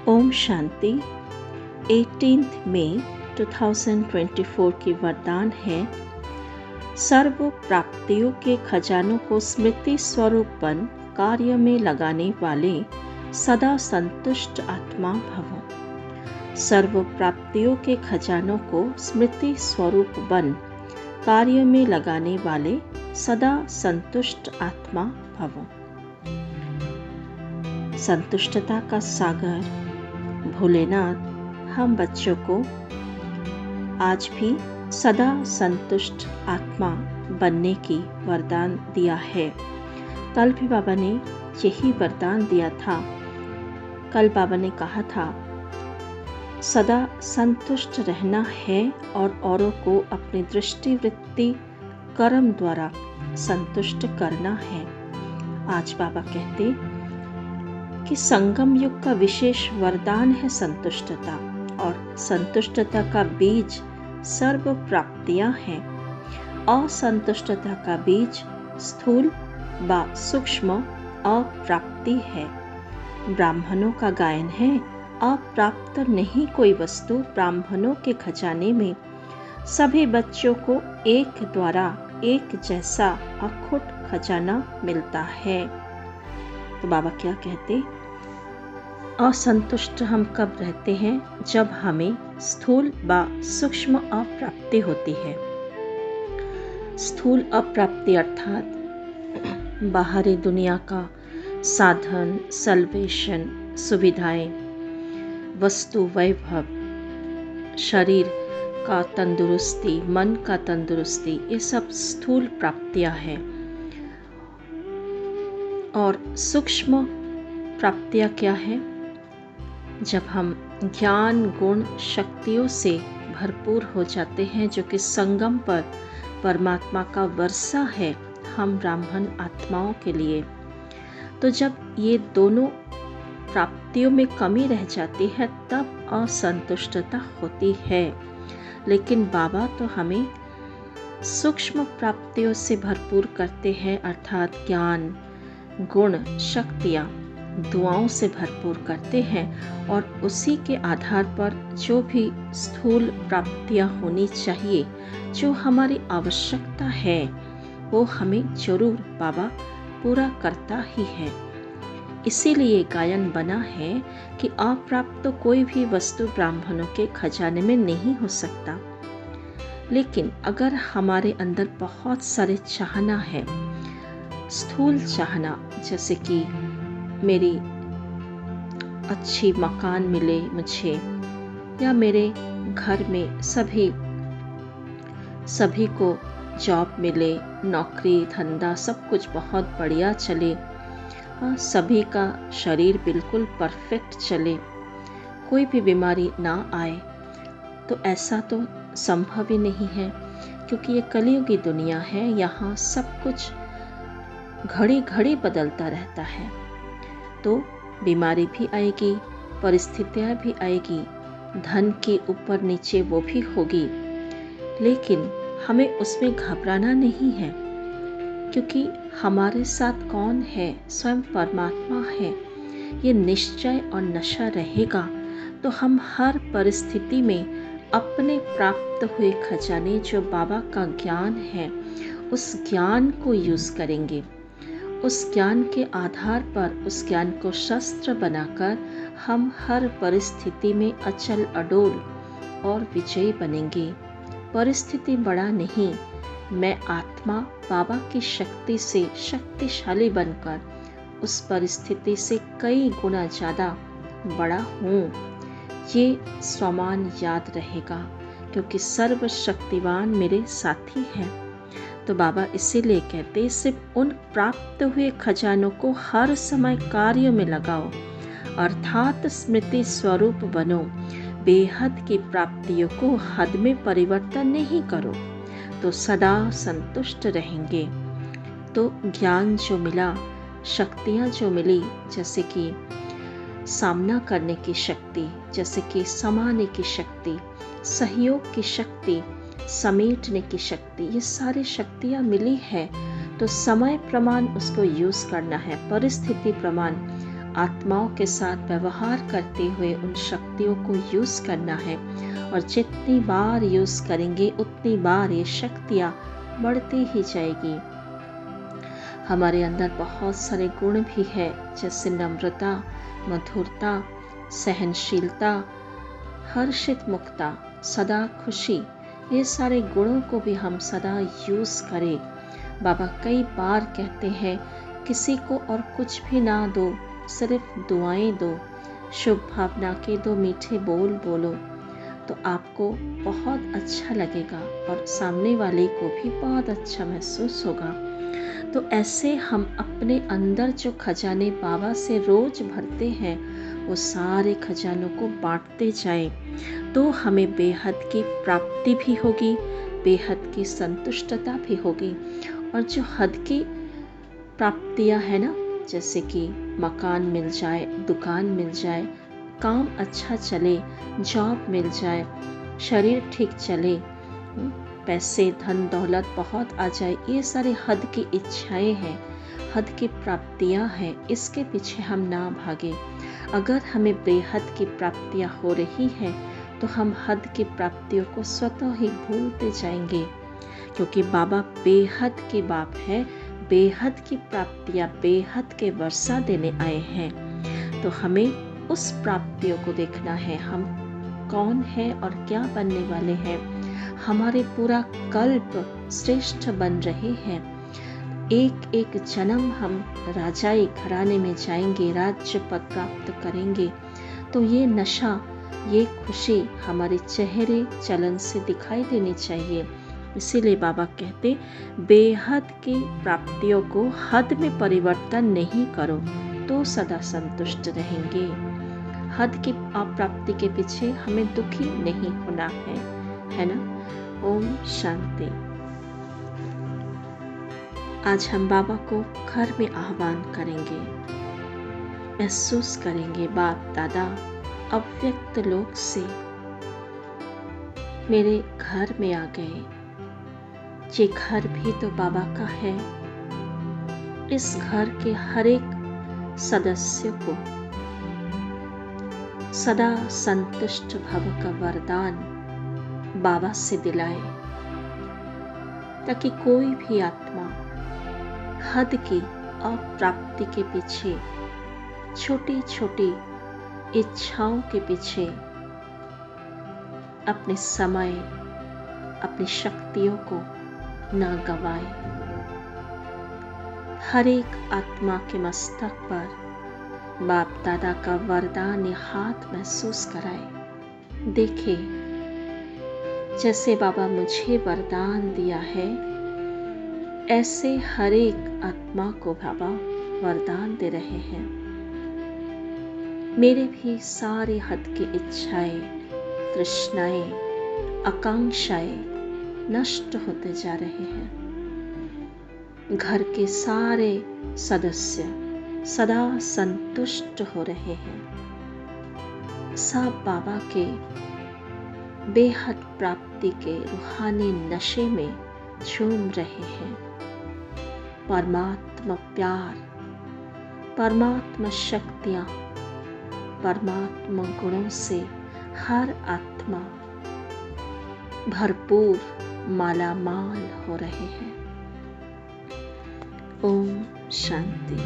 ओम शांति। 18 मई 2024 की वरदान है, सर्व प्राप्तियों के खजानों को स्मृति स्वरूप बन कार्य में लगाने वाले सदा संतुष्ट आत्मा भवो। सर्व प्राप्तियों के खजानों को स्मृति स्वरूप बन कार्य में लगाने वाले सदा संतुष्ट आत्मा भवो। संतुष्टता का सागर भोलेनाथ हम बच्चों को आज भी सदा संतुष्ट आत्मा बनने की वरदान दिया है। कल भी बाबा ने यही वरदान दिया था। कल बाबा ने कहा था, सदा संतुष्ट रहना है और औरों को अपनी दृष्टि वृत्ति कर्म द्वारा संतुष्ट करना है। आज बाबा कहते कि संगम युग का विशेष वरदान है संतुष्टता, और संतुष्टता का बीज सर्व प्राप्तियां हैं। असंतुष्टता का बीज स्थूल व सूक्ष्म अप्राप्ति है। ब्राह्मणों का गायन है, अप्राप्त नहीं कोई वस्तु ब्राह्मणों के खजाने में। सभी बच्चों को एक द्वारा एक जैसा अखुट खजाना मिलता है। तो बाबा क्या कहते, असंतुष्ट हम कब रहते हैं? जब हमें स्थूल व सूक्ष्म अप्राप्ति होती है। स्थूल अप्राप्ति अर्थात बाहरी दुनिया का साधन, सल्वेशन, सुविधाएं, वस्तु वैभव, शरीर का तंदुरुस्ती, मन का तंदुरुस्ती, ये सब स्थूल प्राप्तियां हैं। और सूक्ष्म प्राप्तियां क्या है? जब हम ज्ञान गुण शक्तियों से भरपूर हो जाते हैं, जो कि संगम पर परमात्मा का वर्षा है हम ब्राह्मण आत्माओं के लिए। तो जब ये दोनों प्राप्तियों में कमी रह जाती है तब असंतुष्टता होती है। लेकिन बाबा तो हमें सूक्ष्म प्राप्तियों से भरपूर करते हैं, अर्थात ज्ञान गुण शक्तियाँ दुआओं से भरपूर करते हैं। और उसी के आधार पर जो भी स्थूल प्राप्तियाँ होनी चाहिए, जो हमारी आवश्यकता है, वो हमें जरूर बाबा पूरा करता ही है। इसीलिए गायन बना है कि अप्राप्त तो कोई भी वस्तु ब्राह्मणों के खजाने में नहीं हो सकता। लेकिन अगर हमारे अंदर बहुत सारे चाहना है, स्थूल चाहना, जैसे कि मेरी अच्छी मकान मिले मुझे, या मेरे घर में सभी को जॉब मिले, नौकरी धंधा सब कुछ बहुत बढ़िया चले, सभी का शरीर बिल्कुल परफेक्ट चले, कोई भी बीमारी ना आए, तो ऐसा तो संभव ही नहीं है। क्योंकि ये कलियुगी दुनिया है, यहाँ सब कुछ घड़ी घड़ी बदलता रहता है। तो बीमारी भी आएगी, परिस्थितियाँ भी आएगी, धन के ऊपर नीचे वो भी होगी। लेकिन हमें उसमें घबराना नहीं है, क्योंकि हमारे साथ कौन है? स्वयं परमात्मा है। ये निश्चय और नशा रहेगा तो हम हर परिस्थिति में अपने प्राप्त हुए खजाने, जो बाबा का ज्ञान है, उस ज्ञान को यूज़ करेंगे। उस ज्ञान के आधार पर उस ज्ञान को शस्त्र बनाकर हम हर परिस्थिति में अचल अडोल और विजयी बनेंगे। परिस्थिति बड़ा नहीं, मैं आत्मा बाबा की शक्ति से शक्तिशाली बनकर उस परिस्थिति से कई गुना ज़्यादा बड़ा हूँ। ये स्वमान याद रहेगा, क्योंकि सर्वशक्तिवान मेरे साथी हैं। तो बाबा इसीलिए कहते, सिर्फ उन प्राप्त हुए खजानों को हर समय कार्य में लगाओ, अर्थात स्मृति स्वरूप बनो। बेहद की प्राप्तियों को हद में परिवर्तन नहीं करो, तो सदा संतुष्ट रहेंगे। तो ज्ञान जो मिला, शक्तियाँ जो मिली, जैसे कि सामना करने की शक्ति, जैसे कि समाने की शक्ति, सहयोग की शक्ति, समेटने की शक्ति, ये सारी शक्तियाँ मिली है। तो समय प्रमाण उसको यूज़ करना है, परिस्थिति प्रमाण आत्माओं के साथ व्यवहार करते हुए उन शक्तियों को यूज करना है, और जितनी बार यूज करेंगे उतनी बार ये शक्तियाँ बढ़ती ही जाएगी। हमारे अंदर बहुत सारे गुण भी है, जैसे नम्रता, मधुरता, सहनशीलता, हर्षित मुक्ता, सदा खुशी। ये सारे गुणों को भी हम सदा यूज करें। बाबा कई बार कहते हैं, किसी को और कुछ भी ना दो, सिर्फ दुआएं दो, शुभ भावना के दो मीठे बोल बोलो, तो आपको बहुत अच्छा लगेगा और सामने वाले को भी बहुत अच्छा महसूस होगा। तो ऐसे हम अपने अंदर जो खजाने बाबा से रोज भरते हैं, वो सारे खजानों को बांटते जाएं, तो हमें बेहद की प्राप्ति भी होगी, बेहद की संतुष्टता भी होगी। और जो हद की प्राप्तियां है ना, जैसे कि मकान मिल जाए, दुकान मिल जाए, काम अच्छा चले, जॉब मिल जाए, शरीर ठीक चले, पैसे धन दौलत बहुत आ जाए, ये सारे हद की इच्छाएं हैं, हद की प्राप्तियां हैं। इसके पीछे हम ना भागे। अगर हमें बेहद की प्राप्तियां हो रही हैं, तो हम हद की प्राप्तियों को स्वतः ही भूलते जाएंगे, क्योंकि बाबा बेहद के बाप है। बेहद की प्राप्तियां, बेहद के वर्षा देने आए हैं। तो हमें उस प्राप्तियों को देखना है, हम कौन है और क्या बनने वाले हैं। हमारे पूरा कल्प श्रेष्ठ बन रहे हैं। एक एक जन्म हम राजाई घराने में जाएंगे, राज्य पद प्राप्त करेंगे। तो ये नशा, ये खुशी हमारे चेहरे चलन से दिखाई देनी चाहिए। इसीलिए बाबा कहते, बेहद की प्राप्तियों को हद में परिवर्तन नहीं करो तो सदा संतुष्ट रहेंगे। हद की अप्राप्ति के पीछे हमें दुखी नहीं होना है ना। ओम शांति। आज हम बाबा को घर में आह्वान करेंगे, महसूस करेंगे बाप दादा अव्यक्त लोक से मेरे घर में आ गए। ये घर भी तो बाबा का है। इस घर के हर एक सदस्य को सदा संतुष्ट भव का वरदान बाबा से दिलाए, ताकि कोई भी आत्मा हद की अप्राप्ति के पीछे, छोटी छोटी इच्छाओं के पीछे अपने समय, अपनी शक्तियों को न गवाए। हर एक आत्मा के मस्तक पर बाप दादा का वरदान हाथ महसूस कराए। देखे, जैसे बाबा मुझे वरदान दिया है, ऐसे हर एक आत्मा को बाबा वरदान दे रहे हैं। मेरे भी सारे हद की इच्छाएं, तृष्णाएं, आकांक्षाएं नष्ट होते जा रहे हैं। घर के सारे सदस्य सदा संतुष्ट हो रहे हैं। सब बाबा के बेहद प्राप्ति के रूहानी नशे में झूम रहे हैं। परमात्मा प्यार, परमात्मा शक्तियां, परमात्मा गुणों से हर आत्मा भरपूर मालामाल हो रहे हैं। ओम शांति।